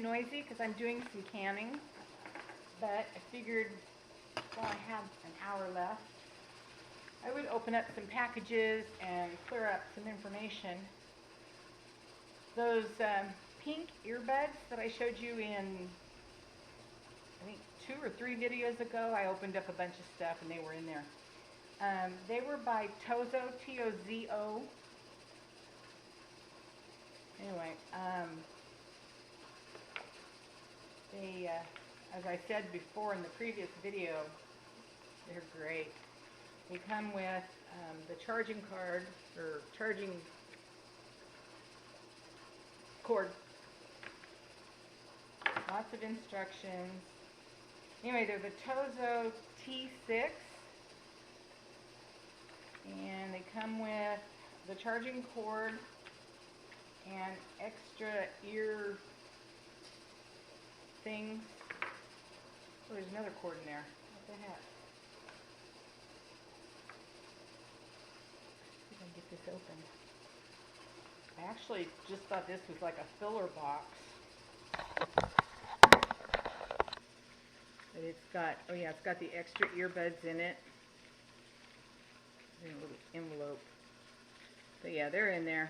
noisy because I'm doing some canning, but I figured while I have an hour left, I would open up some packages and clear up some information. Those pink earbuds that I showed you in, I think 2 or 3 videos ago, I opened up a bunch of stuff and they were in there. They were by Tozo, T-O-Z-O. Anyway, they, as I said before in the previous video, they're great. They come with the charging card, or charging cord. Lots of instructions. Anyway, they're the Tozo T6. And they come with the charging cord and extra ear things. Oh, there's another cord in there. What the heck? See if I can get this open. I actually just thought this was like a filler box. But it's got, oh yeah, it's got the extra earbuds in it. In a little envelope. But yeah, they're in there.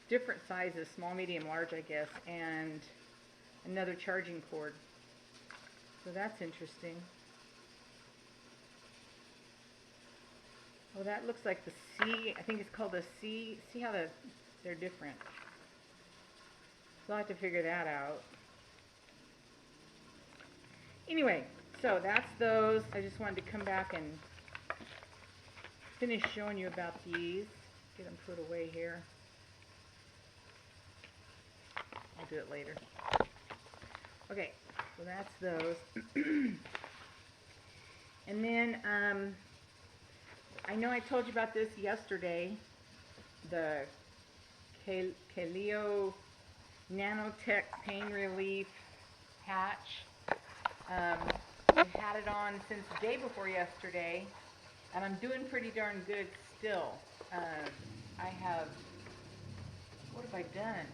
Different sizes, small, medium, large, I guess, and another charging cord. So that's interesting. Oh, that looks like the C. I think it's called the C. See how they're different. So I'll have to figure that out. Anyway, so that's those. I just wanted to come back and finish showing you about these. Get them put away here. I'll do it later. Okay, so that's those. And then I know I told you about this yesterday. The Kailo Nanotech Pain Relief patch. I've had it on since the day before yesterday, and I'm doing pretty darn good still. I have, what have I done?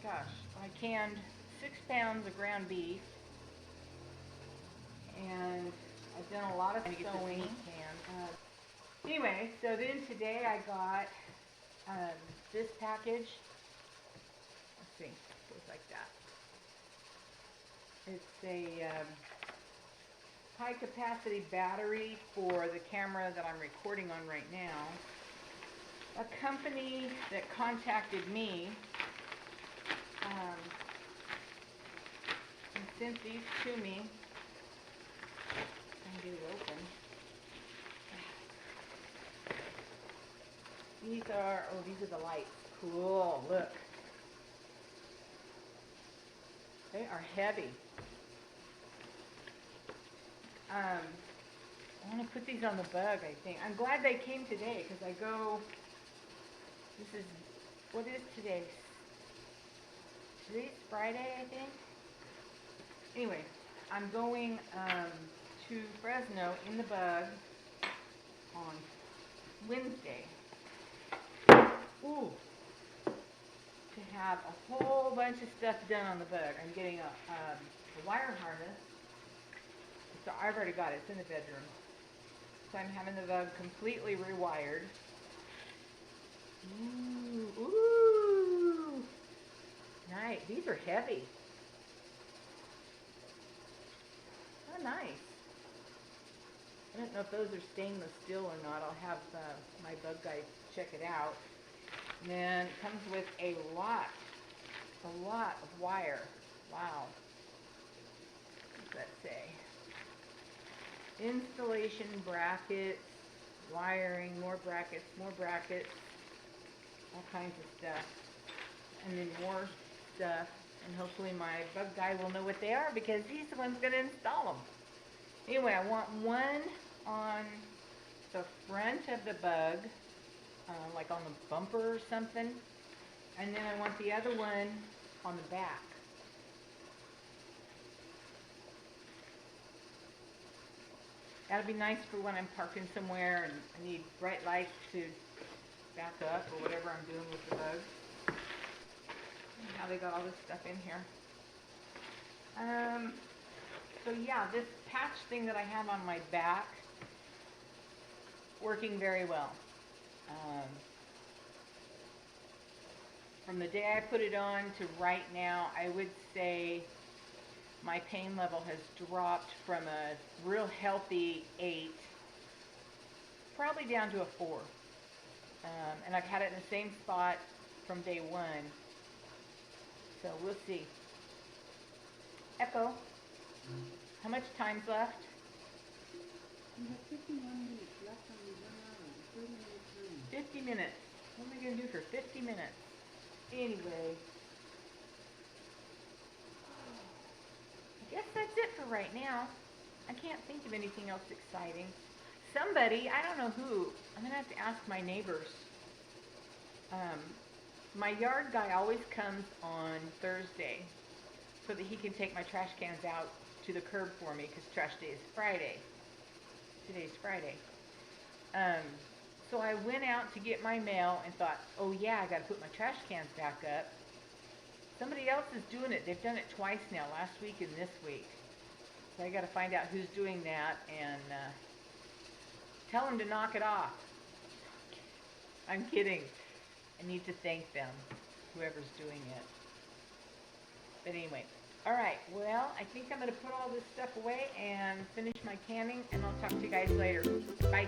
Gosh, I canned 6 pounds of ground beef, and I've done a lot of sewing. Anyway, so then today I got this package. Let's see, it goes like that. It's a high capacity battery for the camera that I'm recording on right now. A company that contacted me and sent these to me. I can get it open. These are, oh, these are the lights. Cool, look. They are heavy. I want to put these on the bug, I think. I'm glad they came today, because I go, this is, what is today? Today's Friday, I think? Anyway, I'm going to Fresno in the bug on Wednesday. Ooh. To have a whole bunch of stuff done on the bug. I'm getting a wire harness. So I've already got it. It's in the bedroom. So I'm having the bug completely rewired. Ooh, ooh. Nice. These are heavy. Oh, nice. I don't know if those are stainless steel or not. I'll have my bug guy check it out. And then it comes with a lot of wire. Wow. What does that say? Installation brackets, wiring, more brackets, all kinds of stuff. And then more stuff. And hopefully my bug guy will know what they are, because he's the one who's going to install them. Anyway, I want one on the front of the bug, like on the bumper or something. And then I want the other one on the back. That'll be nice for when I'm parking somewhere and I need bright lights to back up or whatever I'm doing with the bug. How they got all this stuff in here. So yeah, this patch thing that I have on my back, working very well. From the day I put it on to right now, I would say my pain level has dropped from a real healthy 8, probably down to a 4. And I've had it in the same spot from day 1. So we'll see. Echo, how much time's left? You have 51 minutes left on the 1 hour and 30 minute time. 50 minutes. What am I going to do for 50 minutes? Anyway, I guess that's it for right now. I can't think of anything else exciting. Somebody, I don't know who, I'm going to have to ask my neighbors. My yard guy always comes on Thursday so that he can take my trash cans out to the curb for me because trash day is Friday. Today's Friday. So I went out to get my mail and thought, oh yeah, I got to put my trash cans back up. Somebody else is doing it. They've done it twice now, last week and this week. So I got to find out who's doing that and tell them to knock it off. I'm kidding. I need to thank them, whoever's doing it. But anyway, all right. Well, I think I'm going to put all this stuff away and finish my canning, and I'll talk to you guys later. Bye.